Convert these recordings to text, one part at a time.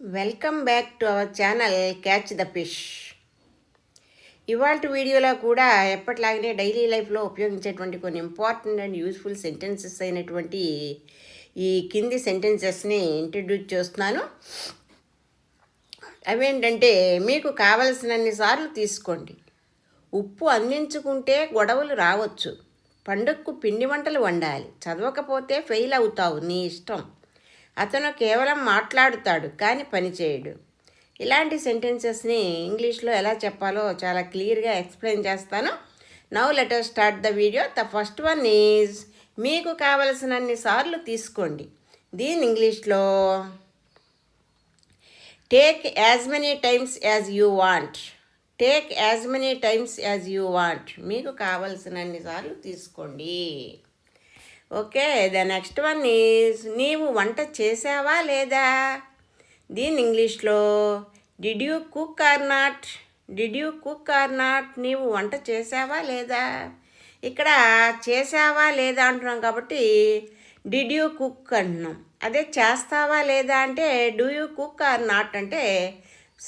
Welcome back to our channel catch the fish. ఇవాళ వీడియోలో కూడా ఎప్పటిలాగనే డైలీ లైఫ్లో ఉపయోగించేటువంటి కొన్ని ఇంపార్టెంట్ అండ్ యూస్ఫుల్ సెంటెన్సెస్ అయినటువంటి ఈ కింది సెంటెన్సెస్ని ఇంట్రడ్యూస్ చేస్తున్నాను. అవేంటంటే, మీకు కావలసినన్ని సార్లు తీసుకోండి, ఉప్పు అందించుకుంటే గొడవలు రావచ్చు, పండుగకు పిండి వంటలు వండాలి, చదవకపోతే ఫెయిల్ అవుతావు, నీ ఇష్టం, అతను కేవలం మాట్లాడుతాడు కానీ పని చేయడు. ఇలాంటి సెంటెన్సెస్ని ఇంగ్లీష్లో ఎలా చెప్పాలో చాలా క్లియర్గా ఎక్స్ప్లెయిన్ చేస్తాను. Now let us start the video. The first one is మీకు కావలసినన్ని సార్లు తీసుకోండి. దీని ఇంగ్లీష్లో take as many times as you want. Take as many times as you want. మీకు కావలసినన్ని సార్లు తీసుకోండి. Okay, the next one is నీవు వంట చేసావా లేదా. దీని ఇంగ్లీష్లో did you cook or not. Did you cook or not. నీవు వంట చేసావా లేదా. ఇక్కడ చేసావా లేదా అంటున్నాం కాబట్టి డిడ్ యూ కుక్ అంటున్నాం. అదే చేస్తావా లేదా అంటే do you cook or not అంటే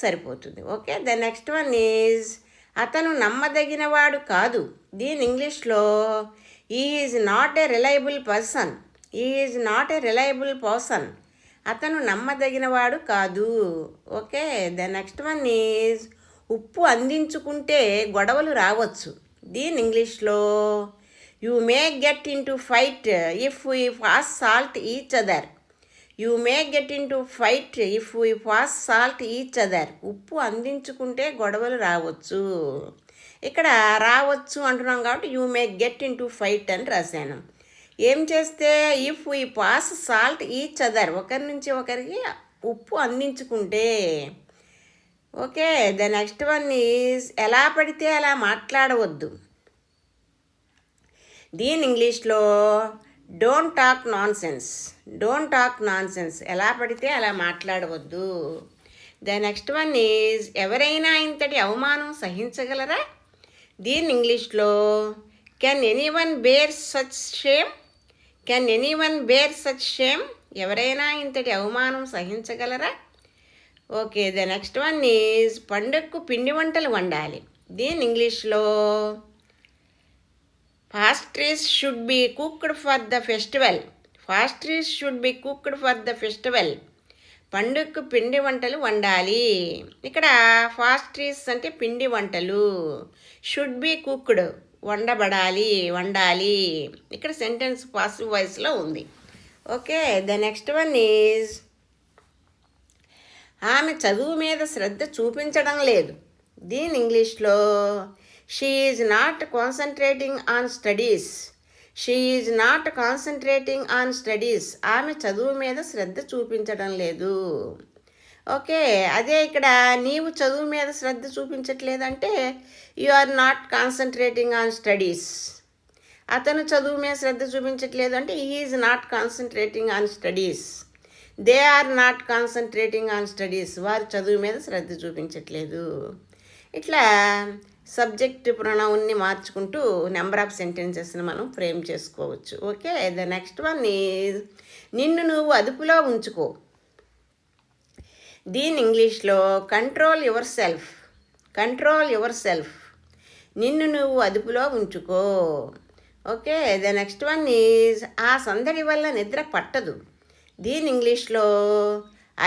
సరిపోతుంది. Okay, the next one is అతను నమ్మదగినవాడు కాదు. దీని ఇంగ్లీష్లో he is not a reliable person. he is not a reliable person. అతను నమ్మదగినవాడు కాదు. Okay, the next one is ఉప్పు అందించుకుంటే గొడవలు రావచ్చు. దీని ఇంగ్లీష్లో you may get in to fight if we pass salt each other. You may get in to fight if we pass salt each other. ఉప్పు అందించుకుంటే గొడవలు రావచ్చు. ఇక్కడ రావచ్చు అంటున్నాం కాబట్టి you may get in to fight అని రాశాను. ఏం చేస్తే if we pass salt each other, ఒకరి నుంచి ఒకరికి ఉప్పు అందించుకుంటే. Okay, the next one is ఎలా పడితే అలా మాట్లాడవద్దు. దీని ఇంగ్లీష్లో don't talk nonsense. Don't talk nonsense. ఎలా పడితే అలా మాట్లాడవద్దు. ద నెక్స్ట్ వన్ ఈజ్ ఎవరైనా ఇంతటి అవమానం సహించగలరా. దీని ఇంగ్లీష్లో can anyone bear such shame. Can anyone bear such shame. ఎవరైనా ఇంతటి అవమానం సహించగలరా. Okay, the next one is పండుగకు పిండి వంటలు వండాలి. దీని ఇంగ్లీష్లో pastries should be cooked for the festival. pastries should be cooked for the festival. పండుగకు పిండి వంటలు వండాలి. ఇక్కడ పాస్ట్రీస్ అంటే పిండి వంటలు, షుడ్ బి కుక్డ్ వండబడాలి, వండాలి. ఇక్కడ సెంటెన్స్ పాసివ్ వాయిస్లో ఉంది. Okay, the next one is ఆమె చదువు మీద శ్రద్ధ చూపించడం లేదు. దీని ఇంగ్లీష్లో she is not concentrating on studies. She is not concentrating on studies. ఆమె చదువు మీద శ్రద్ధ చూపించడం లేదు. ఓకే, అదే ఇక్కడ నీవు చదువు మీద శ్రద్ధ చూపించట్లేదంటే you are not concentrating on studies. అతను చదువు మీద శ్రద్ధ చూపించట్లేదు అంటే he is not concentrating on studies. They are not concentrating on studies. వారు చదువు మీద శ్రద్ధ చూపించట్లేదు. ఇట్లా సబ్జెక్ట్ ప్రొనౌన్ని మార్చుకుంటూ నెంబర్ ఆఫ్ సెంటెన్సెస్ని మనం ఫ్రేమ్ చేసుకోవచ్చు. Okay, the next one is నిన్ను నువ్వు అదుపులో ఉంచుకో. దీని ఇంగ్లీష్లో control yourself. Control yourself. నిన్ను నువ్వు అదుపులో ఉంచుకో. Okay, the next one is ఆ సందడి వల్ల నిద్ర పట్టదు. దీని ఇంగ్లీష్లో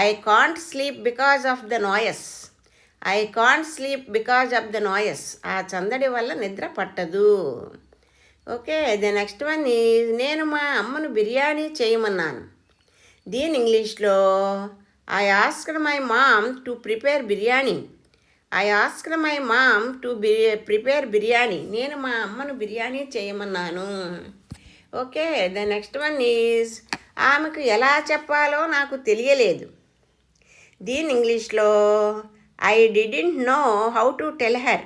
I can't sleep because of the noise. I can't sleep because of the noise. ఆ సందడి వల్ల నిద్ర పట్టదు. Okay, the next one is నేను మా అమ్మను బిర్యానీ చేయమన్నాను. దీని ఇంగ్లీష్లో I asked my mom to prepare biryani. I asked my mom to prepare biryani. నేను మా అమ్మను బిర్యానీ చేయమన్నాను. Okay, the next one is ఆమెకు ఎలా చెప్పాలో నాకు తెలియలేదు. దీని ఇంగ్లీష్లో I didn't know how to tell her.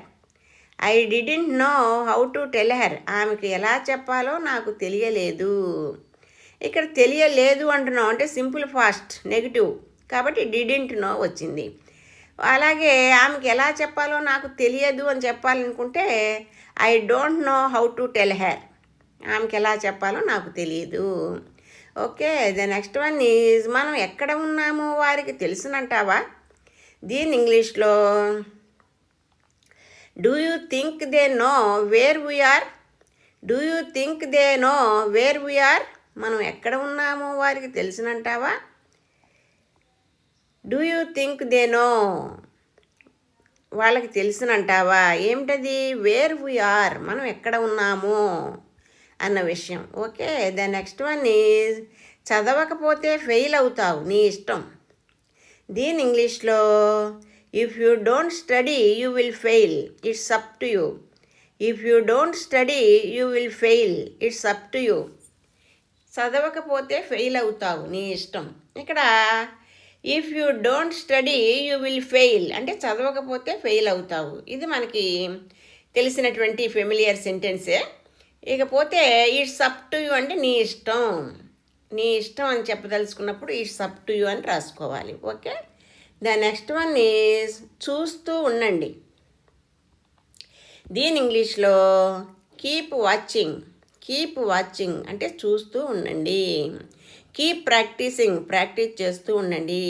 I didn't know how to tell her. ఆమెకు ఎలా చెప్పాలో నాకు తెలియలేదు. ఇక్కడ తెలియలేదు అంటున్నాం అంటే సింపుల్ ఫాస్ట్ నెగిటివ్ కాబట్టి డిడెంట్ నో వచ్చింది. అలాగే ఆమెకు ఎలా చెప్పాలో నాకు తెలియదు అని చెప్పాలనుకుంటే I don't no how to tell her. ఆమెకు ఎలా చెప్పాలో నాకు తెలియదు. Okay, the next one is మనం ఎక్కడ ఉన్నామో వారికి తెలుసునంటావా? దీని ఇంగ్లీష్లో do you think they know where we are? Do you think they know where we are? మనం ఎక్కడ ఉన్నామో వారికి తెలుసునంటావా? Do you think they know, వాళ్ళకి తెలుసునంటావా? ఏమిటది? వేర్ వీఆర్, మనం ఎక్కడ ఉన్నాము అన్న విషయం. Okay, the next one is చదవకపోతే ఫెయిల్ అవుతావు, నీ ఇష్టం. దీని ఇంగ్లీష్లో if you don't study you will fail, it's up to you. If you don't study you will fail, it's up to you. చదవకపోతే ఫెయిల్ అవుతావు, నీ ఇష్టం. ఇక్కడ if you don't study you will fail అంటే చదవకపోతే ఫెయిల్ అవుతావు. ఇది మనకి తెలిసినటువంటి ఫెమిలియర్ సెంటెన్సే. ఇకపోతే ఇట్స్ అప్ టు యూ అంటే నీ ఇష్టం. నీ ఇష్టం అని చెప్పదలుచుకున్నప్పుడు ఇట్స్ అప్ టు యూ అని రాసుకోవాలి. Okay, the next one is చూస్తూ ఉండండి. దీని ఇంగ్లీష్లో కీప్ వాచింగ్. కీప్ వాచింగ్ అంటే చూస్తూ ఉండండి. కీప్ ప్రాక్టీసింగ్, ప్రాక్టీస్ చేస్తూ ఉండండి.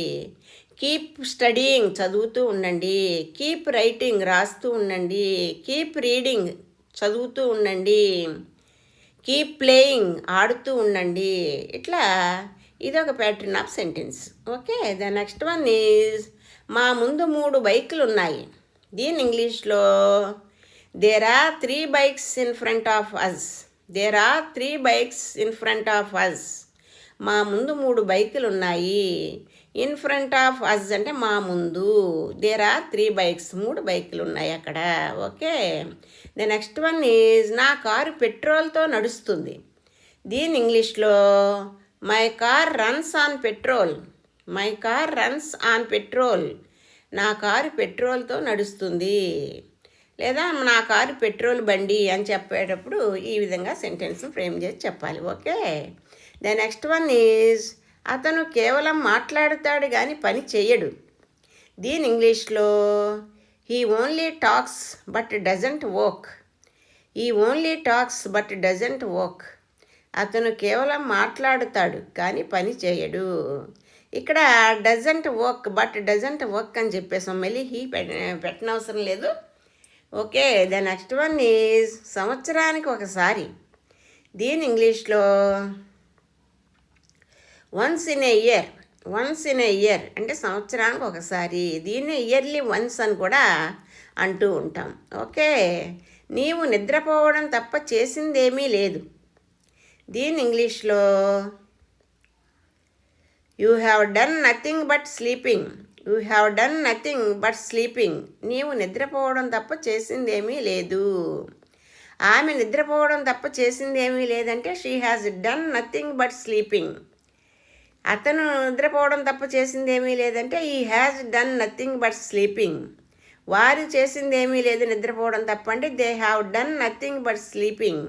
కీప్ స్టడీయింగ్, చదువుతూ ఉండండి. కీప్ రైటింగ్, రాస్తూ ఉండండి. కీప్ రీడింగ్, చదువుతూ ఉండండి. కీప్ ప్లేయింగ్, ఆడుతూ ఉండండి. ఇట్లా ఇదొక pattern of sentence. Okay, the next one is మా ముందు 3 బైకులు ఉన్నాయి. దీని ఇంగ్లీష్లో there are 3 bikes in front of us. There are 3 bikes in front of us. మా ముందు 3 బైకులు ఉన్నాయి. ఇన్ ఫ్రంట్ ఆఫ్ అస్ అంటే మా ముందు. దేర్ ఆర్ 3 బైక్స్, 3 బైకులు ఉన్నాయి అక్కడ. Okay, the next one is నా కారు పెట్రోల్తో నడుస్తుంది. దీని ఇంగ్లీష్లో my car runs on petrol. My car runs on petrol. నా కారు పెట్రోల్తో నడుస్తుంది, లేదా నా కారు పెట్రోల్ బండి అని చెప్పేటప్పుడు ఈ విధంగా సెంటెన్స్ ఫ్రేమ్ చేసి చెప్పాలి. Okay, the next one is అతను కేవలం మాట్లాడుతాడు కానీ పని చేయడు. దీని ఇంగ్లీష్లో he only talks but doesn't work. He only talks but doesn't work. అతను కేవలం మాట్లాడుతాడు కానీ పని చేయడు. ఇక్కడ doesn't work but doesn't work అని చెప్పేసాం, మళ్ళీ హీ పెట్టనవసరం లేదు. Okay, the next one is సంవత్సరానికి ఒకసారి. దీని ఇంగ్లీష్లో once in a year. Once in a year అంటే సంవత్సరానికి ఒకసారి. దీన్ని ఇయర్లీ వన్స్ అని కూడా అంటూ ఉంటాం. ఓకే, నీవు నిద్రపోవడం తప్ప చేసిందేమీ లేదు. దీని ఇంగ్లీష్లో you have done nothing but sleeping. You have done nothing but sleeping. నీవు నిద్రపోవడం తప్ప చేసిందేమీ లేదు. ఆమె నిద్రపోవడం తప్ప చేసిందేమీ లేదంటే she has done nothing but sleeping. అతను నిద్రపోవడం తప్ప చేసిందేమీ లేదంటే ఈ has done nothing but sleeping. వారు చేసిందేమీ లేదు నిద్రపోవడం తప్ప అంటే they have done nothing but sleeping.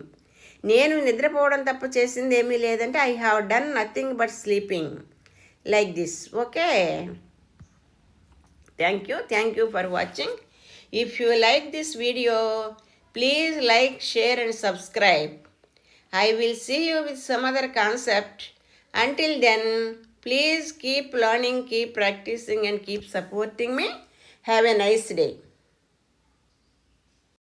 నేను నిద్రపోవడం తప్ప చేసిందేమీ లేదంటే I have done nothing but sleeping. Like this. Okay, thank you for watching. If you like this video please like, share and subscribe. I will see you with some other concept. Until then, please keep learning, keep practicing and keep supporting me. Have a nice day.